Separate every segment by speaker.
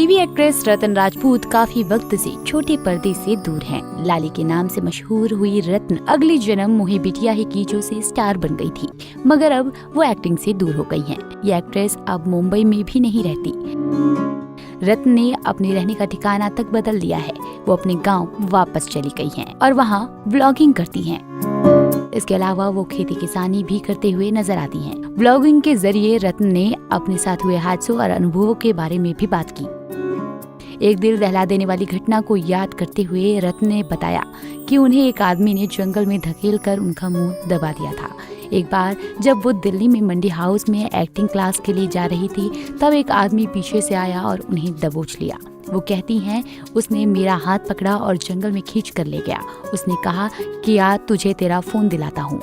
Speaker 1: TV actress रत्न राजपूत काफी वक्त से छोटे पर्दे से दूर हैं। लाली के नाम से मशहूर हुई रत्न अगली जन्म मोहे बिटिया ही कीजो से स्टार बन गई थी, मगर अब वो एक्टिंग से दूर हो गई हैं। ये एक्ट्रेस अब मुंबई में भी नहीं रहती। रत्न ने अपने रहने का ठिकाना तक बदल दिया है। वो अपने गांव वापस चली गई हैं और वहां व्लॉगिंग करती हैं। इसके अलावा वो खेती किसानी भी करते हुए नजर आती हैं। व्लॉगिंग के जरिए रत्न ने अपने साथ हुए हादसों और अनुभवों के बारे में भी बात की। एक दिल दहला देने वाली घटना को याद करते हुए रत्न ने बताया कि उन्हें एक आदमी ने जंगल में धकेलकर उनका मुंह दबा दिया था। एक बार जब वो दिल्ली में मंडी हाउस में एक्टिंग क्लास के लिए जा रही थी, तब एक आदमी पीछे से आया और उन्हें दबोच लिया। वो कहती हैं, उसने मेरा हाथ पकड़ा और जंगल में खींच कर ले गया। उसने कहा कि आज तुझे तेरा फोन दिलाता हूँ।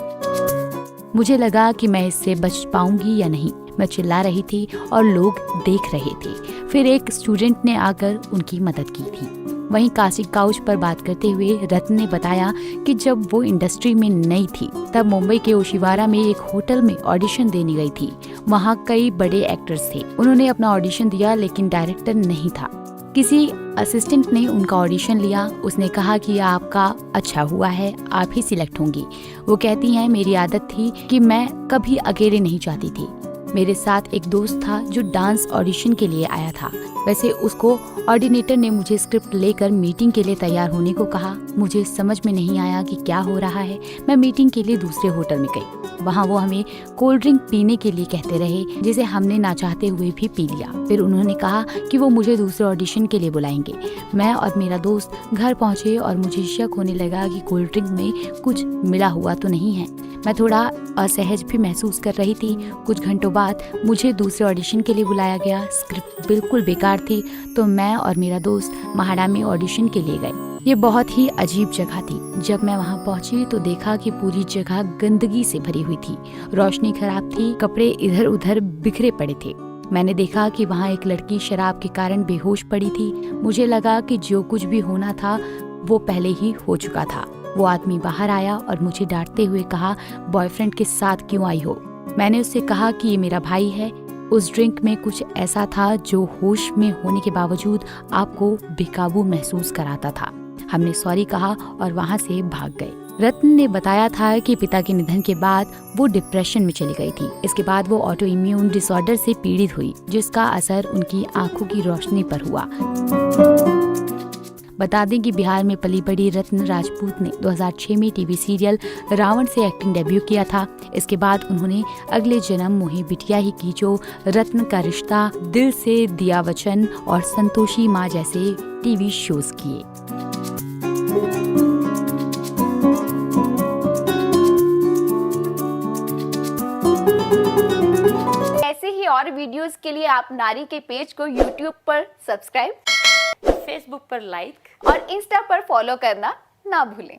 Speaker 1: मुझे लगा कि मैं इससे बच पाऊंगी या नहीं। मैं चिल्ला रही थी और लोग देख रहे थे। फिर एक स्टूडेंट ने आकर उनकी मदद की थी। वहीं कासिक काउच पर बात करते हुए रत्न ने बताया कि जब वो इंडस्ट्री में नई थी, तब मुंबई के ओशिवारा में एक होटल में ऑडिशन देने गई थी। वहाँ कई बड़े एक्टर्स थे। उन्होंने अपना ऑडिशन दिया, लेकिन डायरेक्टर नहीं था। किसी असिस्टेंट ने उनका ऑडिशन लिया। उसने कहा कि आपका अच्छा हुआ है, आप ही सिलेक्ट होंगी। वो कहती हैं, मेरी आदत थी कि मैं कभी अकेले नहीं जाती थी। मेरे साथ एक दोस्त था जो डांस ऑडिशन के लिए आया था। वैसे उसको ऑर्डिनेटर ने मुझे स्क्रिप्ट लेकर मीटिंग के लिए तैयार होने को कहा। मुझे समझ में नहीं आया कि क्या हो रहा है। मैं मीटिंग के लिए दूसरे होटल में गई। वहाँ वो हमें कोल्ड ड्रिंक पीने के लिए कहते रहे, जिसे हमने ना चाहते हुए भी पी लिया। फिर उन्होंने कहा कि वो मुझे दूसरे ऑडिशन के लिए बुलाएंगे। मैं और मेरा दोस्त घर पहुँचे और मुझे शक होने लगा कि कोल्ड ड्रिंक में कुछ मिला हुआ तो नहीं है। मैं थोड़ा असहज भी महसूस कर रही थी। कुछ घंटों बाद मुझे दूसरे ऑडिशन के लिए बुलाया गया। स्क्रिप्ट बिल्कुल बेकार थी, तो मैं और मेरा दोस्त महाड़ा में ऑडिशन के लिए गए। ये बहुत ही अजीब जगह थी। जब मैं वहाँ पहुँची तो देखा कि पूरी जगह गंदगी से भरी हुई थी। रोशनी खराब थी, कपड़े इधर उधर बिखरे पड़े थे। मैंने देखा कि वहाँ एक लड़की शराब के कारण बेहोश पड़ी थी। मुझे लगा कि जो कुछ भी होना था वो पहले ही हो चुका था। वो आदमी बाहर आया और मुझे डांटते हुए कहा, बॉयफ्रेंड के साथ क्यों आई हो? मैंने उससे कहा कि ये मेरा भाई है। उस ड्रिंक में कुछ ऐसा था जो होश में होने के बावजूद आपको बेकाबू महसूस कराता था। हमने सॉरी कहा और वहाँ से भाग गए। रत्न ने बताया था कि पिता के निधन के बाद वो डिप्रेशन में चली गई थी। इसके बाद वो ऑटो इम्यून डिसऑर्डर से पीड़ित हुई, जिसका असर उनकी आंखों की रोशनी पर हुआ। बता दें कि बिहार में पली बड़ी रत्न राजपूत ने 2006 में टीवी सीरियल रावण से एक्टिंग डेब्यू किया था। इसके बाद उन्होंने अगले जन्म मोहे बिटिया ही कीजो, रत्न का रिश्ता, दिल से दिया वचन और संतोषी माँ जैसे टीवी शोज किए।
Speaker 2: ऐसे ही और वीडियोस के लिए आप नारी के पेज को YouTube पर सब्सक्राइब,
Speaker 3: फेसबुक पर लाइक
Speaker 2: और इंस्टा पर फॉलो करना ना भूलें।